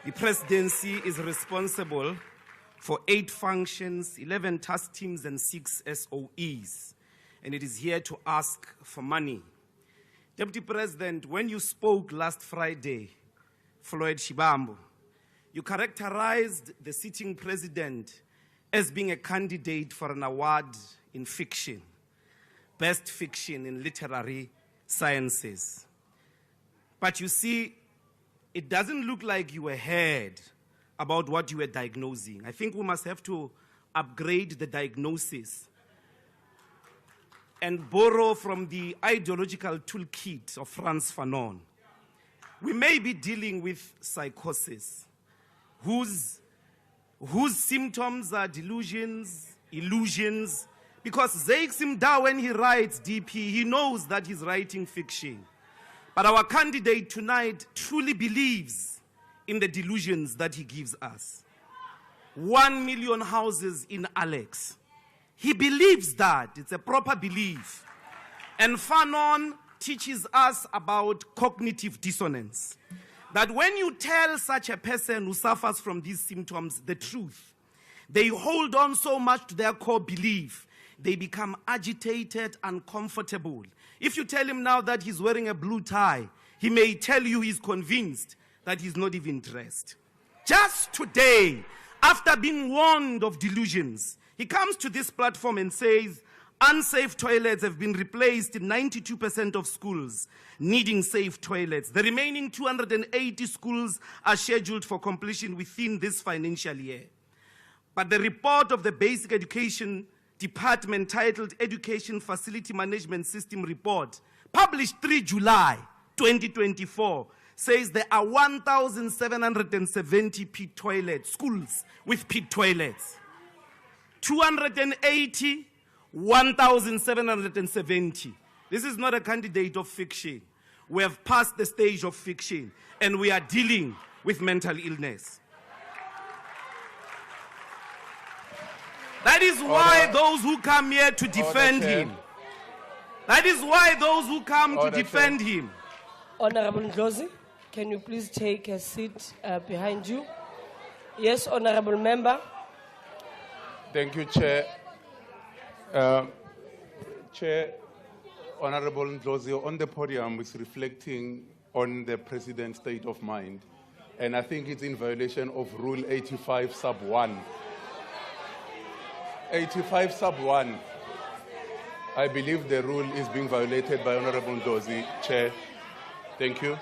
The presidency is responsible for 8 functions, 11 task teams, and 6 SOEs, and it is here to ask for money. Deputy President, when you spoke last Friday, Floyd Shivambu, you characterized the sitting president as being a candidate for an award in fiction, best fiction in literary sciences. But you see, it doesn't look like you were heard about what you were diagnosing. I think we must have to upgrade the diagnosis and borrow from the ideological toolkit of Frantz Fanon. We may be dealing with psychosis, whose symptoms are delusions, illusions, because Zakes Mda, when he writes DP, he knows that he's writing fiction. But our candidate tonight truly believes in the delusions that he gives us. 1 million houses in Alex. He believes that. It's a proper belief. And Fanon teaches us about cognitive dissonance. That when you tell such a person who suffers from these symptoms the truth, they hold on so much to their core belief, they become agitated, uncomfortable. If you tell him now that he's wearing a blue tie, he may tell you he's convinced that he's not even dressed. Just today, after being warned of delusions, he comes to this platform and says, unsafe toilets have been replaced in 92% of schools needing safe toilets. The remaining 280 schools are scheduled for completion within this financial year. But the report of the Basic Education Department titled Education Facility Management System Report, published 3 July 2024, says there are 1,770 pit toilets, schools with pit toilets. 280, 1,770. This is not a candidate of fiction. We have passed the stage of fiction, and we are dealing with mental illness. That is why those who come here to defend him, that is why those who come to defend him. Honorable Ndlozi, can you please take a seat behind you? Yes, honorable member. Thank you, Chair. Chair, Honorable Ndlozi, on the podium is reflecting on the President's state of mind, and I think it's in violation of Rule 85 sub 1. 85 sub 1. I believe the rule is being violated by Honorable Ndlozi. Chair, thank you.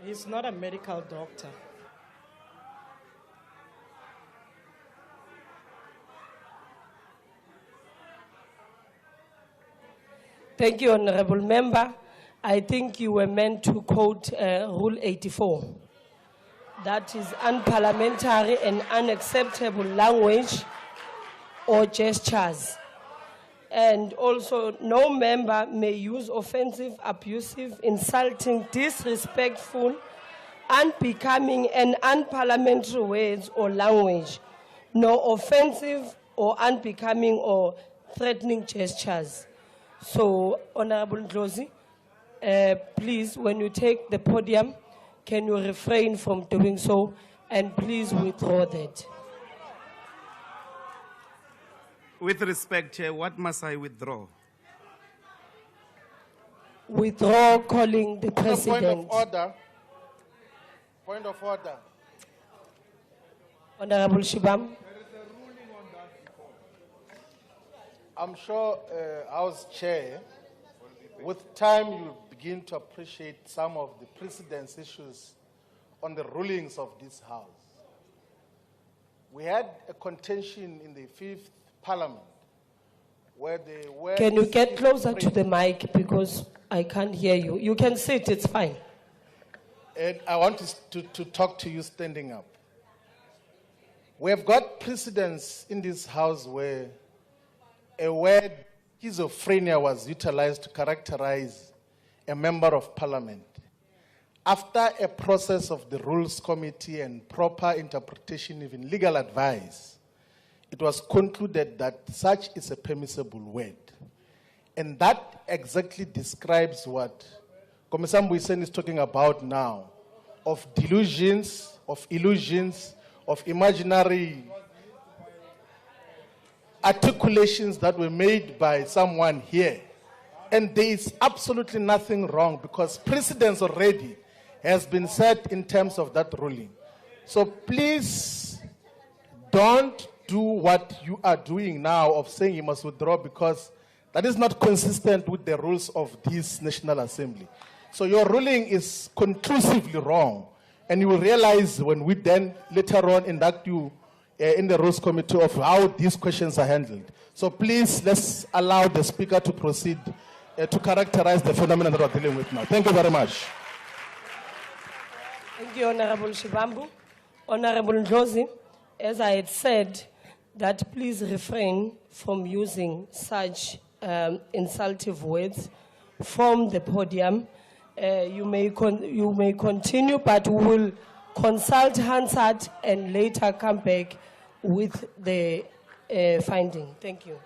He's not a medical doctor. Thank you, honorable member. I think you were meant to quote Rule 84. That is unparliamentary and unacceptable language or gestures. And also, no member may use offensive, abusive, insulting, disrespectful, unbecoming, and unparliamentary words or language, nor offensive or unbecoming or threatening gestures. So, Honorable Ndlozi, please, when you take the podium, can you refrain from doing so, and please withdraw that. With respect, Chair, what must I withdraw? Withdraw calling the president. Point of order. Point of order. Honorable Shivambu. I'm sure, House Chair, with time you'll begin to appreciate some of the precedence issues on the rulings of this House. We had a contention in the 5th Parliament where they were... Can you get closer to the mic because I can't hear you? You can sit, it's fine. And I want to talk to you standing up. We have got precedence in this House where a word schizophrenia was utilized to characterize a member of Parliament. After a process of the Rules Committee and proper interpretation, even legal advice, it was concluded that such is a permissible word. And that exactly describes what Commissioner Mbuyiseni is talking about now, of delusions, of illusions, of imaginary articulations that were made by someone here. And there is absolutely nothing wrong because precedence already has been set in terms of that ruling. So please don't do what you are doing now of saying you must withdraw because that is not consistent with the rules of this National Assembly. So your ruling is conclusively wrong. And you will realize when we then later on induct you in the Rules Committee of how these questions are handled. So please, let's allow the Speaker to proceed to characterize the phenomenon that we're dealing with now. Thank you very much. Thank you, Honorable Shivambu. Honorable Ndlozi, as I had said, that please refrain from using such insultive words from the podium. You may continue, but we will consult Hansard and later come back with the finding. Thank you.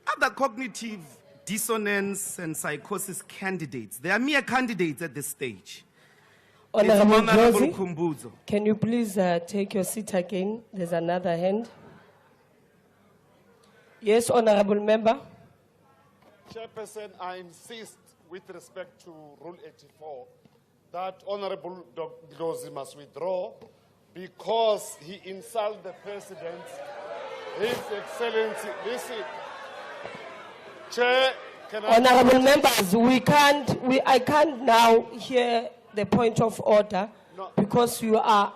Other cognitive dissonance and psychosis candidates, they are mere candidates at this stage. Honorable Honorable Ndlozi, Kumbuzo. can you please take your seat again? There's another hand. Yes, Honorable Member. Chairperson, I insist with respect to Rule 84 that Honorable Ndlozi must withdraw because he insulted the President, His Excellency. Listen, Chair, can I... Honorable members, I can't now hear the point of order because you are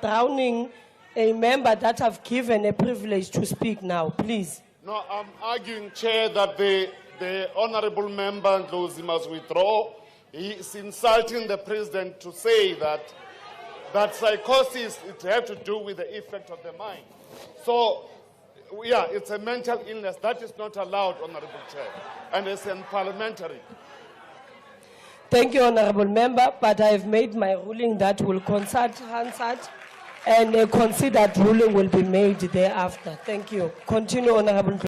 drowning a member that have given a privilege to speak now. Please. No, I'm arguing, Chair, that the Honorable Member Ndlozi must withdraw. He is insulting the President to say that psychosis it have to do with the effect of the mind. So, yeah, it's a mental illness. That is not allowed, Honorable Chair, and it's unparliamentary. Thank you, Honorable Member, but I have made my ruling that will consult Hansard and a considered ruling will be made thereafter. Thank you. Continue, Honorable.